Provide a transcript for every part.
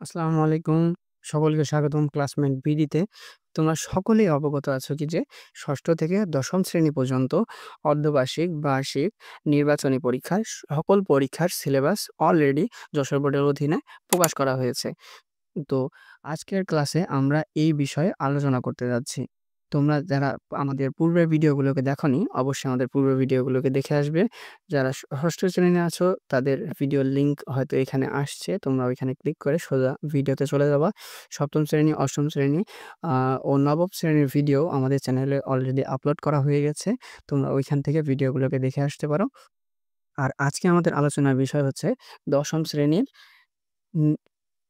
আসসালামু আলাইকুম। সকলকে স্বাগতম ক্লাসমেট বিডিতে। তোমরা সকলেই অবগত আছো কি যে ৬ষ্ঠ থেকে ১০ম শ্রেণী পর্যন্ত অর্ধবার্ষিক, বার্ষিক, নির্বাচনী পরীক্ষায় সকল পরীক্ষার সিলেবাস অলরেডি যশোর বোর্ডের অধীনে প্রকাশ করা হয়েছে। তো আজকের ক্লাসে আমরা এই বিষয়ে আলোচনা করতে যাচ্ছি। তোমরা যারা আমাদের পূর্বের ভিডিওগুলোকে দেখোনি, অবশ্যই আমাদের পূর্বের ভিডিওগুলোকে দেখে আসবে। যারা ষষ্ঠ শ্রেণীতে আছো তাদের ভিডিওর লিঙ্ক হয়তো এখানে আসছে। তোমরা ওইখানে ক্লিক করে সোজা ভিডিওতে চলে যাবা। ৭ম শ্রেণী, ৮ম শ্রেণী ও নবম শ্রেণীর ভিডিও আমাদের চ্যানেলে অলরেডি আপলোড করা হয়ে গেছে। তোমরা ওইখান থেকে ভিডিওগুলোকে দেখে আসতে পারো। আর আজকে আমাদের আলোচনার বিষয় হচ্ছে ১০ম শ্রেণীর উম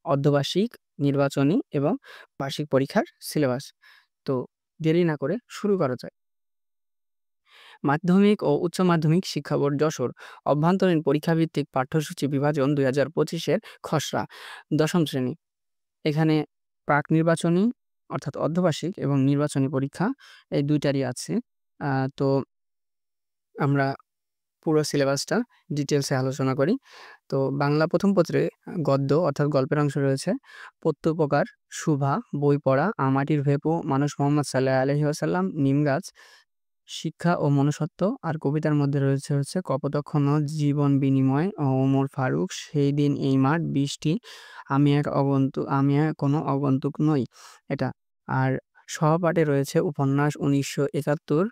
অর্ধবার্ষিক, নির্বাচনী এবং বার্ষিক পরীক্ষার সিলেবাস। তো দেরি না করে শুরু করা যাক। মাধ্যমিক ও উচ্চ মাধ্যমিক শিক্ষা বোর্ড যশোর অভ্যন্তরীণ পরীক্ষাভিত্তিক পাঠ্যসূচি বিভাজন ২০২৫ এর খসড়া ১০ম শ্রেণী। এখানে প্রাক নির্বাচনী অর্থাৎ অর্ধবার্ষিক এবং নির্বাচনী পরীক্ষা এই ২ টারই আছে। তো আমরা পুরো সিলেবাসটা ডিটেইলসে আলোচনা করি। তো বাংলা ১ম পত্রে গদ্য অর্থাৎ গল্পের অংশ রয়েছে। প্রত্যুপকার, সুভা, বই পড়া, মাটির ভেপু, মানুষ মোহাম্মদ সাল্লাল্লাহু আলাইহি ওয়াসাল্লাম, নিমগাছ, শিক্ষা ও মনুষ্যত্ব। আর কবিতার মধ্যে রয়েছে হচ্ছে কপোতাক্ষ নদ, জীবন বিনিময়, ওমর ফারুক, সেই দিন এই মাঠ, বৃষ্টি, আমি এক কোনো অগন্তুক নই। এটা। আর সহপাঠে রয়েছে উপন্যাস ১৯৭১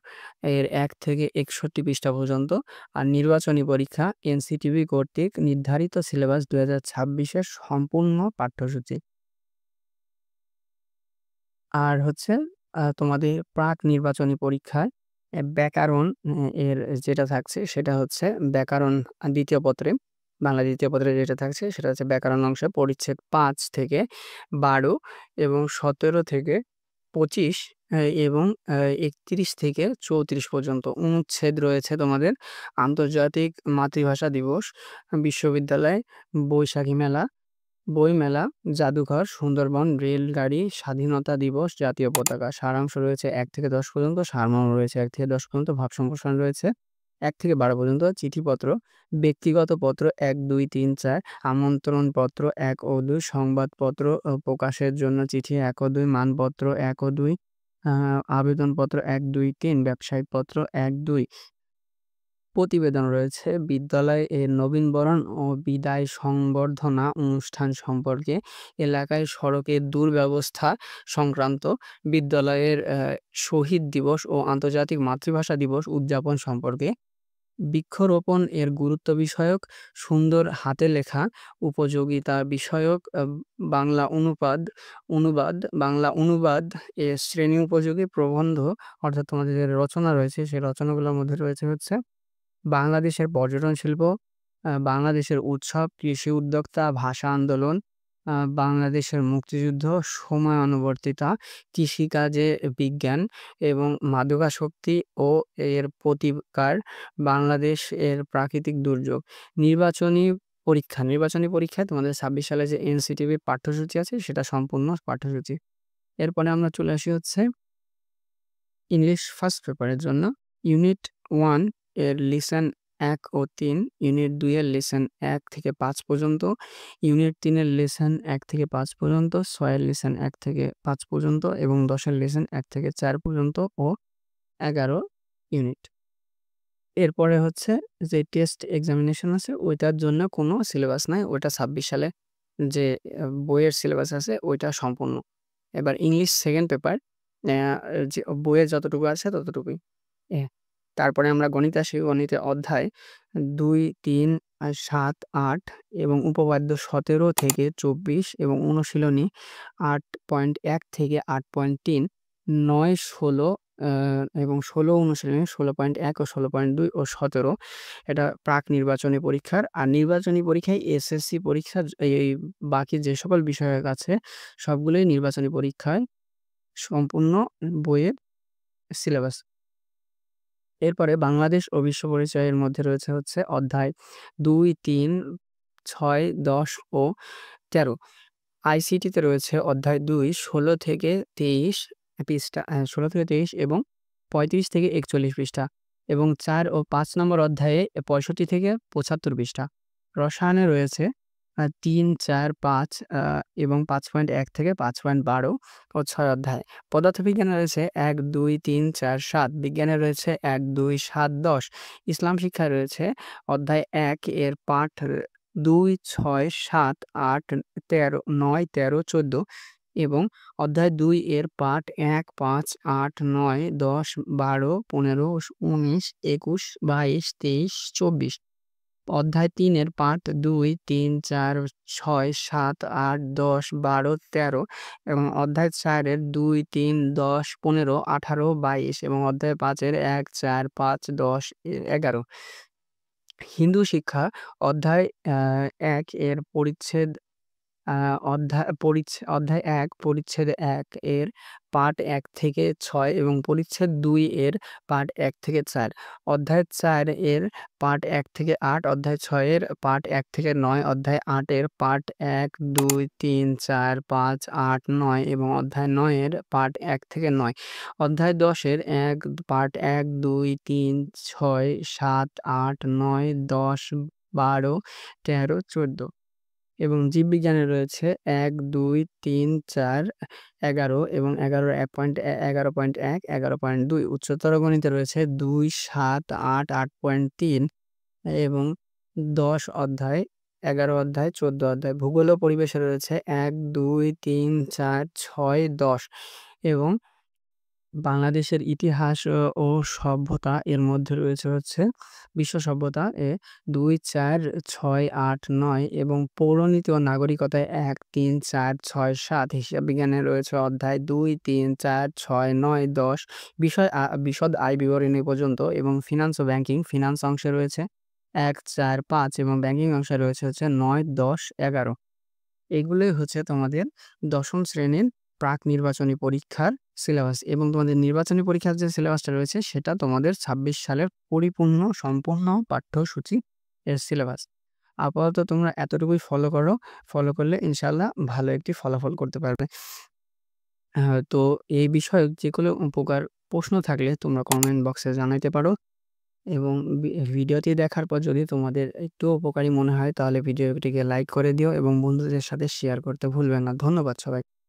এর ১ থেকে ৬১ পৃষ্ঠা পর্যন্ত। আর নির্বাচনী পরীক্ষা এনসিটিবি কর্তৃক নির্ধারিত সিলেবাস ২০২৬ এর সম্পূর্ণ পাঠ্যসূচি। আর হচ্ছে তোমাদের প্রাক নির্বাচনী পরীক্ষায় ব্যাকরণ এর যেটা থাকছে সেটা হচ্ছে ব্যাকরণ ২য় পত্রে, বাংলা ২য় পত্রে যেটা থাকছে সেটা হচ্ছে ব্যাকরণ অংশে পরিচ্ছেদ ৫ থেকে ১২ এবং ১৭ থেকে ২৫ এবং ৩১ থেকে ৩৪ পর্যন্ত অনুচ্ছেদ রয়েছে তোমাদের। আন্তর্জাতিক মাতৃভাষা দিবস, বিশ্ববিদ্যালয়, বৈশাখী মেলা, বইমেলা, জাদুঘর, সুন্দরবন, রেলগাড়ি, স্বাধীনতা দিবস, জাতীয় পতাকা। সারাংশ রয়েছে ১ থেকে ১০ পর্যন্ত, সারমর্ম রয়েছে ১ থেকে ১০ পর্যন্ত, ভাব সম্প্রসারণ রয়েছে ১ থেকে ১২ পর্যন্ত, চিঠিপত্র, ব্যক্তিগত পত্র ১, ২, ৩, ৪, আমন্ত্রণপত্র ১ ও ২, সংবাদপত্র প্রকাশের জন্য চিঠি ১ ও ২, মানপত্র ১ ও ২, আবেদনপত্র ১, ২, ৩, ব্যবসায়িক পত্র ১, ২। প্রতিবেদন রয়েছে বিদ্যালয় এর নবীনবরণ ও বিদায় সংবর্ধনা অনুষ্ঠান সম্পর্কে, এলাকায় সড়কের দুর্ব্যবস্থা সংক্রান্ত, বিদ্যালয়ের শহীদ দিবস ও আন্তর্জাতিক মাতৃভাষা দিবস উদযাপন সম্পর্কে, বৃক্ষরোপণ এর গুরুত্ব বিষয়ক, সুন্দর হাতে লেখা উপযোগিতা বিষয়ক, বাংলা অনুবাদ, বাংলা অনুবাদ এর শ্রেণী উপযোগী প্রবন্ধ। অর্থাৎ তোমাদের যে রচনা রয়েছে সেই রচনাগুলোর মধ্যে রয়েছে হচ্ছে বাংলাদেশের পর্যটন শিল্প, বাংলাদেশের উৎসব, কৃষি উদ্যোক্তা, ভাষা আন্দোলন, বাংলাদেশের মুক্তিযুদ্ধ, সময়ানুবর্তিতা, কৃষিকাজে বিজ্ঞান এবং মাদকাসক্তি ও এর প্রতিকার, বাংলাদেশ এর প্রাকৃতিক দুর্যোগ। নির্বাচনী পরীক্ষায় তোমাদের ২৬ সালে যে এনসিটিভি পাঠ্যসূচি আছে সেটা সম্পূর্ণ পাঠ্যসূচি। এরপরে আমরা চলে আসি হচ্ছে ইংলিশ ফার্স্ট পেপারের জন্য। ইউনিট 1 এর লিসন ১ ও ৩, ইউনিট ২ এর লিসন ১ থেকে ৫ পর্যন্ত, ইউনিট ৩ এর লিসন ১ থেকে ৫ পর্যন্ত, ৬ এর লিসন ১ থেকে ৫ পর্যন্ত এবং ১০ এর লিসন ১ থেকে ৪ পর্যন্ত ও ১১ ইউনিট। এরপরে হচ্ছে যে টেস্ট এক্সামিনেশন আছে ওইটার জন্য কোনো সিলেবাস নাই। ওইটা ২৬ সালে যে বইয়ের সিলেবাস আছে ওইটা সম্পূর্ণ। এবার ইংলিশ সেকেন্ড পেপার যে বইয়ে যতটুকু আছে ততটুকুই। এ তারপরে আমরা গণিত আসি। গণিতে অধ্যায় ২, ৩, ৭, ৮ এবং উপপাদ্য ১৭ থেকে ২৪ এবং অনুশীলনী ৮.১ থেকে ৮.৩, ৯, ১৬ এবং ১৬ অনুশীলনী ১৬.১ ও ১৬.২ ও ১৭ এটা প্রাক নির্বাচনী পরীক্ষার। আর নির্বাচনী পরীক্ষায় এসএসসি পরীক্ষা এই বাকি যে সকল বিষয় আছে সবগুলোই নির্বাচনী পরীক্ষায় সম্পূর্ণ বইয়ের সিলেবাস। এরপরে বাংলাদেশ ও বিশ্ব পরিচয়ের মধ্যে রয়েছে হচ্ছে অধ্যায় ২, ৩, ৬, ১০ ও ১৩। আইসিটিতে রয়েছে অধ্যায় ২, ১৬ থেকে ২৩ পৃষ্ঠা, ১৬ থেকে ২৩ এবং ৩৫ থেকে ৪১ পৃষ্ঠা এবং ৪ ও ৫ নম্বর অধ্যায়ে ৬৫ থেকে ৭৫ পৃষ্ঠা। রসায়নে রয়েছে ৩, ৪, ৫ এবং ৫.১ থেকে ৫.১২ ও ৬ অধ্যায়। পদার্থবিজ্ঞানে রয়েছে ১, ২, ৩, ৪, ৭। বিজ্ঞানে রয়েছে ১, ২, ৭, ১০। ইসলাম শিক্ষায় রয়েছে অধ্যায় ১ এর পাঠ ২, ৬, ৭, ৮, ১৩, ৯, ১৩, ১৪ এবং অধ্যায় ২ এর পাঠ ১, ৫, ৮, ৯, ১০, ১২, ১৫, ১৯, ২১, ২২, ২৩, ২৪। অধ্যায় ৩ এর পাঠ ২, ৩, ৪, ৬, ৭, ৮, ১০, ১২, ১৩ এবং অধ্যায় ৪ এর ২, ৩, ১০, ১৫, ১৮, ২২ এবং অধ্যায় ৫ এর ১, ৪, ৫, ১০, ১১। হিন্দু শিক্ষা অধ্যায় ১ এর পরিচ্ছেদ আ অধ্যায় ১ পরিচ্ছেদ ১ এর পাঠ ১ থেকে ৬ এবং পরিচ্ছেদ ২ এর পাঠ ১ থেকে ৪। অধ্যায় ৪ এর পাঠ ১ থেকে ৮, অধ্যায় ৬ এর পাঠ ১ থেকে ৯, অধ্যায় ৮ এর পাঠ ১, ২, ৩, ৪, ৫, ৮, ৯ এবং অধ্যায় ৯ এর পাঠ ১ থেকে ৯। অধ্যায় ১০ এর পাঠ ১, ২, ৩, ৬, ৭, ৮, ৯, ১০, ১২, ১৩, ১৪ এবং জীববিজ্ঞানে রয়েছে ১, ২, ৩, ৪, ১১ এবং ১১.১, ১১.২। উচ্চতর গণিতে রয়েছে ২, ৭, ৮, ৮.৩ এবং ১০ অধ্যায়, ১১ অধ্যায়, ১৪ অধ্যায়। ভূগোল ও পরিবেশে রয়েছে ১, ২, ৩, ৪, ৬, ১০ এবং বাংলাদেশের ইতিহাস ও সভ্যতা এর মধ্যে রয়েছে হচ্ছে বিশ্ব সভ্যতা ২, ৪, ৬, ৮, ৯ এবং পৌরনীতি ও নাগরিকতায় ১, ৩, ৪, ৬, ৭। হিসাব বিজ্ঞানে রয়েছে অধ্যায় ২, ৩, ৪, ৬, ৯, ১০ বিশদ আয় বিবরণী পর্যন্ত এবং ফিন্যান্স ও ব্যাংকিং ফিন্যান্স অংশে রয়েছে ১, ৪, ৫ এবং ব্যাংকিং অংশে রয়েছে হচ্ছে ৯, ১০, ১১। এগুলোই হচ্ছে তোমাদের ১ম শ্রেণীর প্রাক নির্বাচনী পরীক্ষার সিলেবাস এবং তোমাদের নির্বাচনী পরীক্ষার যে সিলেবাসটা রয়েছে সেটা তোমাদের ২৬ সালের পরিপূর্ণ সম্পূর্ণ পাঠ্যসূচি এর সিলেবাস। আপাতত তোমরা এতটুকুই ফলো করো। ফলো করলে ইনশাআল্লাহ ভালো একটি ফলাফল করতে পারবে। তো এই বিষয়ক যেকোনো প্রকার প্রশ্ন থাকলে তোমরা কমেন্ট বক্সে জানাইতে পারো এবং ভিডিওটি দেখার পর যদি তোমাদের একটু উপকারী মনে হয় তাহলে ভিডিওটিকে লাইক করে দিও এবং বন্ধুদের সাথে শেয়ার করতে ভুলবে না। ধন্যবাদ সবাইকে।